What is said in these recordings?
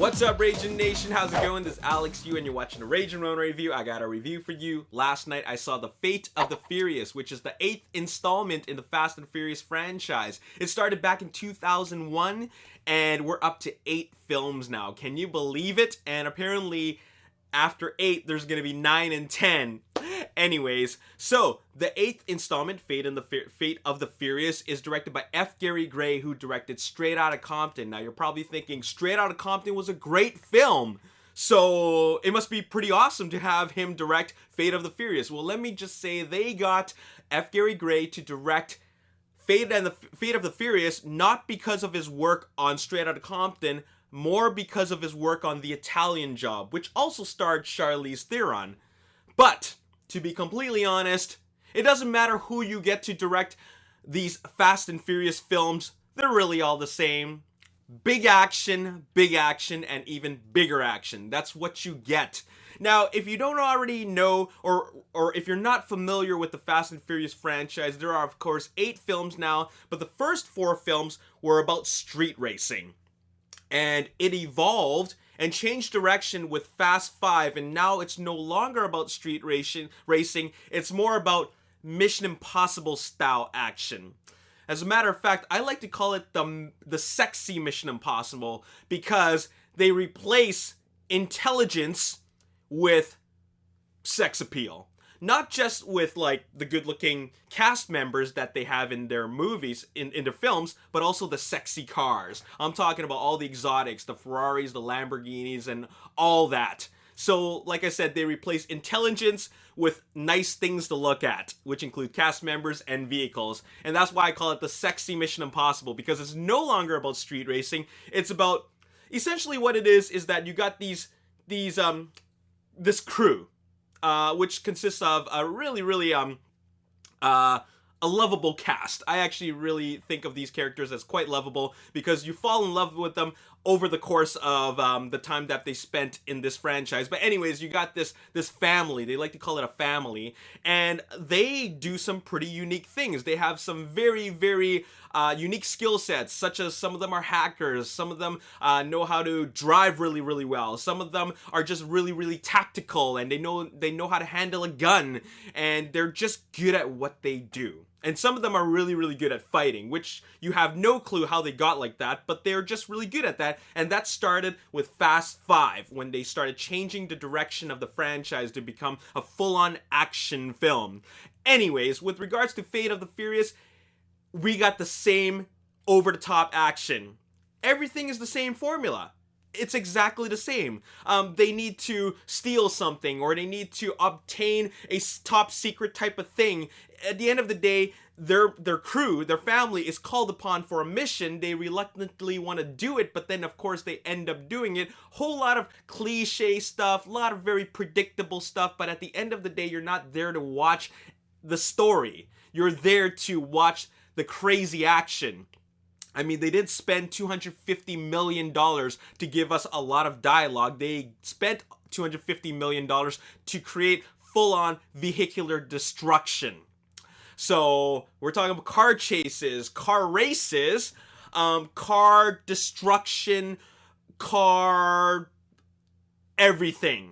What's up, Ragin Nation? How's it going? This is Alex Yu, and you're watching the Ragin Ronin review. I got a review for you. Last night, I saw The Fate of the Furious, which is the 8th installment in the Fast and Furious franchise. It started back in 2001, and we're up to 8 films now. Can you believe it? And apparently, after 8, there's going to be 9 and 10. Anyways, so the 8th installment, Fate of the Furious, is directed by F. Gary Gray, who directed Straight Outta Compton. Now, you're probably thinking, Straight Outta Compton was a great film, so it must be pretty awesome to have him direct Fate of the Furious. Well, let me just say, they got F. Gary Gray to direct Fate of the Furious, not because of his work on Straight Outta Compton, more because of his work on The Italian Job, which also starred Charlize Theron. But to be completely honest, it doesn't matter who you get to direct these Fast and Furious films. They're really all the same. Big action, and even bigger action. That's what you get. Now, if you don't already know, or if you're not familiar with the Fast and Furious franchise, there are, of course, 8 films now, but the first 4 films were about street racing. And it evolved and changed direction with Fast 5, and now it's no longer about street racing, it's more about Mission Impossible style action. As a matter of fact, I like to call it the sexy Mission Impossible, because they replace intelligence with sex appeal. Not just with, like, the good-looking cast members that they have in their movies, in their films, but also the sexy cars. I'm talking about all the exotics, the Ferraris, the Lamborghinis, and all that. So, like I said, they replace intelligence with nice things to look at, which include cast members and vehicles. And that's why I call it the sexy Mission Impossible, because it's no longer about street racing. It's about, essentially what it is that you got this crew. Which consists of a really a lovable cast. I actually really think of these characters as quite lovable, because you fall in love with them over the course of the time that they spent in this franchise. But anyways, you got this family. They like to call it a family, and they do some pretty unique things. They have some very unique skill sets, such as some of them are hackers, some of them know how to drive really well, some of them are just really tactical, and they know how to handle a gun, and they're just good at what they do. And some of them are really good at fighting, which you have no clue how they got like that, but they're just really good at that. And that started with Fast 5, when they started changing the direction of the franchise to become a full-on action film. Anyways, with regards to Fate of the Furious, we got the same over-the-top action. Everything is the same formula. It's exactly the same. They need to steal something, or they need to obtain a top secret type of thing. At the end of the day, their crew, their family is called upon for a mission. They reluctantly want to do it, but then of course they end up doing it. Whole lot of cliche stuff, a lot of very predictable stuff, but at the end of the day, you're not there to watch the story. You're there to watch the crazy action. I mean, they did spend $250 million to give us a lot of dialogue. They spent $250 million to create full-on vehicular destruction. So, we're talking about car chases, car races, car destruction, car everything.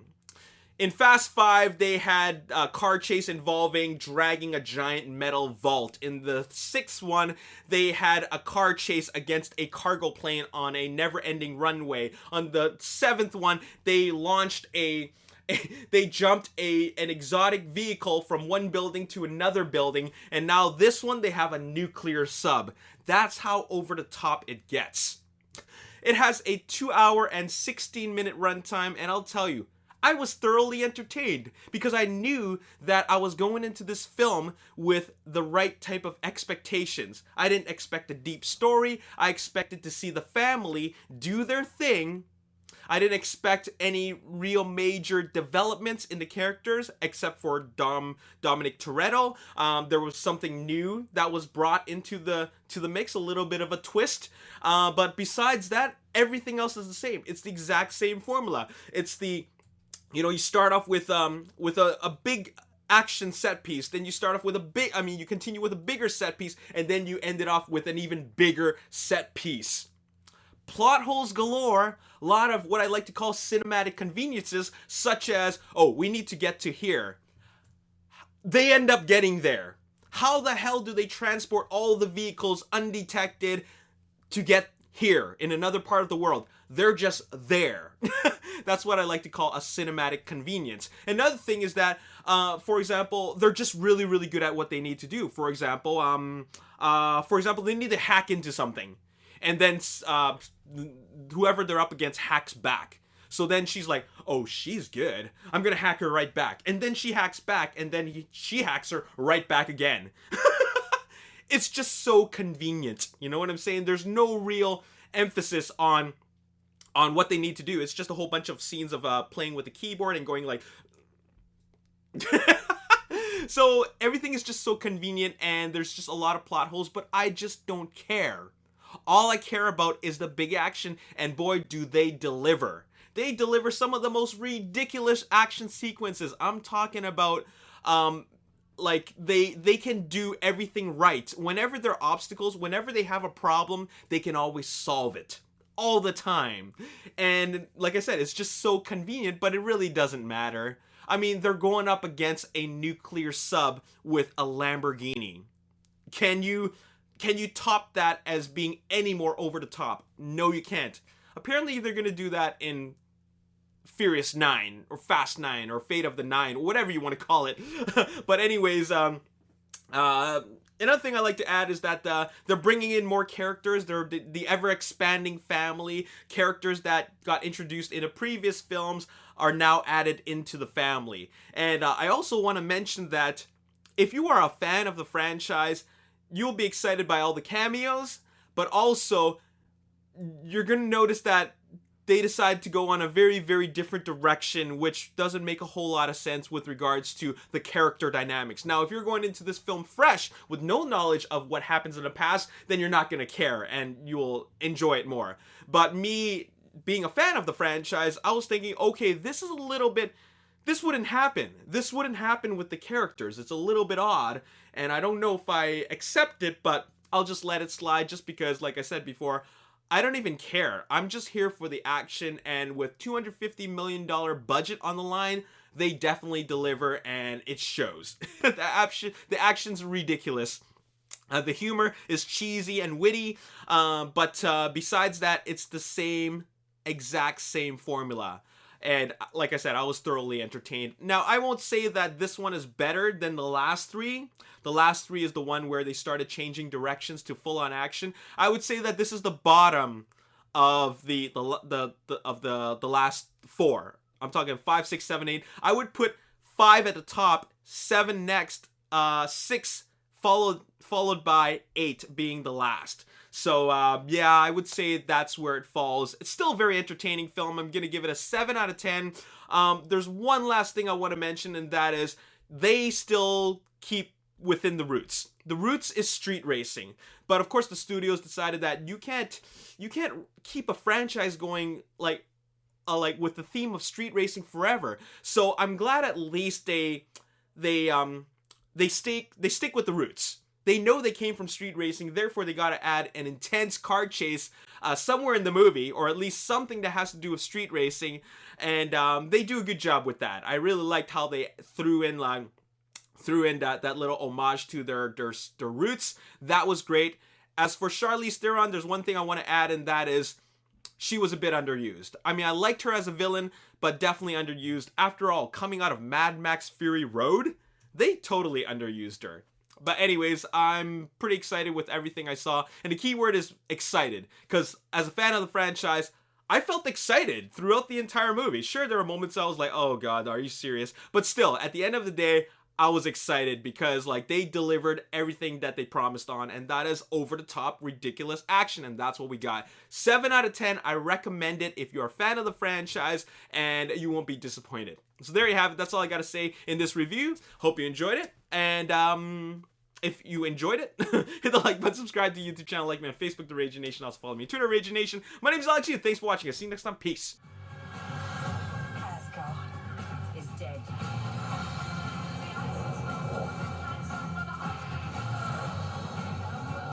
In Fast 5, they had a car chase involving dragging a giant metal vault. In the 6th one, they had a car chase against a cargo plane on a never-ending runway. On the 7th one, they launched they jumped an exotic vehicle from one building to another building, and now this one, they have a nuclear sub. That's how over the top it gets. It has a 2-hour and 16-minute runtime, and I'll tell you, I was thoroughly entertained, because I knew that I was going into this film with the right type of expectations. I didn't expect a deep story. I expected to see the family do their thing. I didn't expect any real major developments in the characters, except for Dominic Toretto. There was something new that was brought into the mix, a little bit of a twist. But besides that, everything else is the same. It's the exact same formula. It's you start off with a big action set piece, then you start off with you continue with a bigger set piece, and then you end it off with an even bigger set piece. plot holes galore, a lot of what I like to call cinematic conveniences, such as, oh, we need to get to here. They end up getting there. How the hell do they transport all the vehicles undetected to get here in another part of the world? They're just there. That's what I like to call a cinematic convenience. Another thing is that, for example, they're just really, really good at what they need to do. For example, they need to hack into something, and then whoever they're up against hacks back. So then she's like, oh, she's good. I'm gonna hack her right back. And then she hacks back, and then she hacks her right back again. It's just so convenient. You know what I'm saying? There's no real emphasis on what they need to do. It's just a whole bunch of scenes of playing with the keyboard and going like... So everything is just so convenient, and there's just a lot of plot holes, but I just don't care. All I care about is the big action, and boy, do they deliver. They deliver some of the most ridiculous action sequences. I'm talking about, like, they can do everything right. Whenever there are obstacles, whenever they have a problem, they can always solve it. All the time. And like I said, it's just so convenient, but it really doesn't matter. I mean, they're going up against a nuclear sub with a Lamborghini. Can you top that as being any more over the top? No, you can't. Apparently, they're going to do that in Furious 9, or Fast 9, or Fate of the 9, whatever you want to call it. But anyways, another thing I like to add is that they're bringing in more characters. They're the ever-expanding family. Characters that got introduced in the previous films are now added into the family. And I also want to mention that if you are a fan of the franchise, you'll be excited by all the cameos, but also you're going to notice that they decide to go on a very, very different direction, which doesn't make a whole lot of sense with regards to the character dynamics. Now, if you're going into this film fresh with no knowledge of what happens in the past, then you're not going to care and you'll enjoy it more. But me being a fan of the franchise, I was thinking, okay, this wouldn't happen. This wouldn't happen with the characters. It's a little bit odd, and I don't know if I accept it, but I'll just let it slide just because, like I said before, I don't even care. I'm just here for the action, and with $250 million budget on the line, they definitely deliver, and it shows. The action's ridiculous. The humor is cheesy and witty, but besides that, it's the exact same formula. And like I said, I was thoroughly entertained. Now, I won't say that this one is better than the last three. The last three is the one where they started changing directions to full-on action. I would say that this is the bottom of the last four. I'm talking 5, 6, 7, 8. I would put 5 at the top, 7 next, 6 followed by 8 being the last. So, yeah, I would say that's where it falls. It's still a very entertaining film. I'm going to give it a 7 out of 10. There's one last thing I want to mention, and that is they still keep within the roots. The roots is street racing. But, of course, the studios decided that you can't keep a franchise going like with the theme of street racing forever. So, I'm glad at least they stick with the roots. They know they came from street racing, therefore they gotta add an intense car chase somewhere in the movie, or at least something that has to do with street racing, and they do a good job with that. I really liked how they threw in that little homage to their roots. That was great. As for Charlize Theron, there's one thing I want to add, and that is she was a bit underused. I mean, I liked her as a villain, but definitely underused. After all, coming out of Mad Max Fury Road, they totally underused her. But anyways, I'm pretty excited with everything I saw. And the key word is excited. Because as a fan of the franchise, I felt excited throughout the entire movie. Sure, there were moments I was like, oh god, are you serious? But still, at the end of the day, I was excited because like they delivered everything that they promised on, and that is over-the-top, ridiculous action, and that's what we got. 7 out of 10, I recommend it if you're a fan of the franchise, and you won't be disappointed. So there you have it. That's all I gotta say in this review. Hope you enjoyed it, and if you enjoyed it, hit the like button, subscribe to the YouTube channel, like me on Facebook, The Ragin Nation. Also follow me on Twitter, Ragin Nation. My name is Alex, and thanks for watching. I'll see you next time. Peace.